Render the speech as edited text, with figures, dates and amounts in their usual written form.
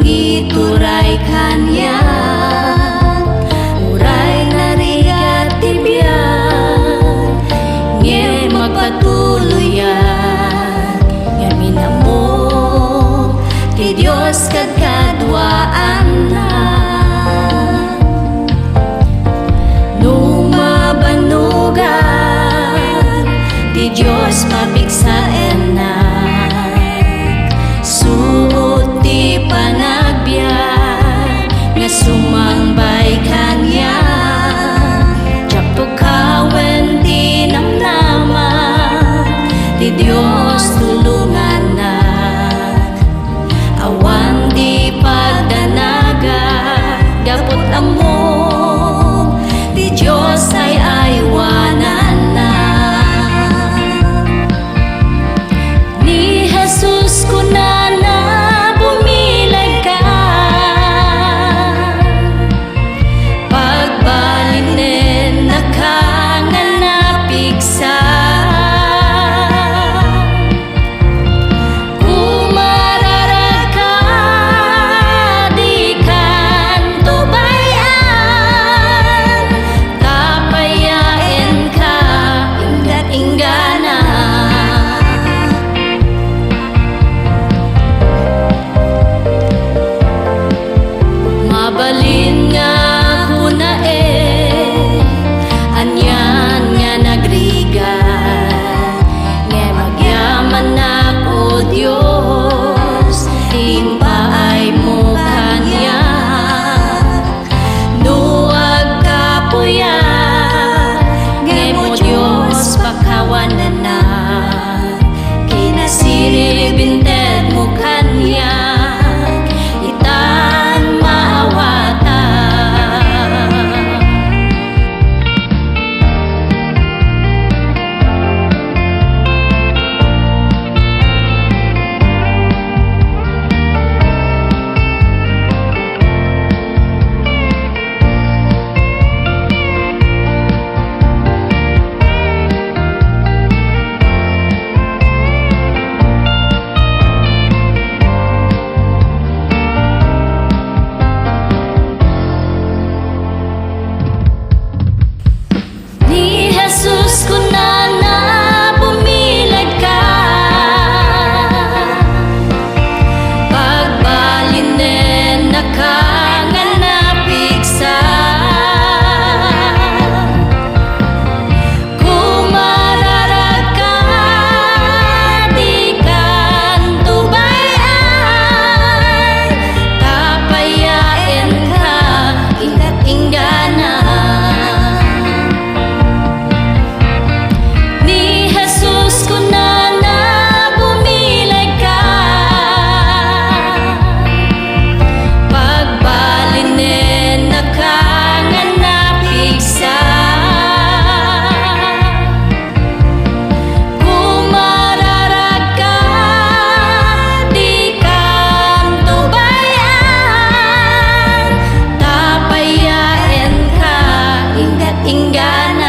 ituray kanyan, uray narigat tibyan, nge magpatuloyan, nga minamok ti Diyos kadkadwaan na. Numabanugan ti Diyos mapiksaen na, suot ti panagbiag nga sumangbay kanya, tiyak pukawen ti namnaman ti Diyos tulungan na. Awan di pagdanaga dapot amok ti Diyos ay aywanan na. Ni Jesus ko na bumilag ka, pagbalinen na ka nga napigsa. Kumarara ka, di kan tubayan, tapayain ka, inggat-inggana. Mabalin nga kuna anyan nga nagrigat, nga magyaman na ko Diyos, timpaay mo kanya. Nuag kapuyan, nga mo Diyos pakawanan na, kinasiribinted mo kanya. Jesus ko na bumilag ka, pagbalinen na ka nga napigsa. Kumarara ka, di kan tubayan, tapayain ka, inggat-inggana. Inggana.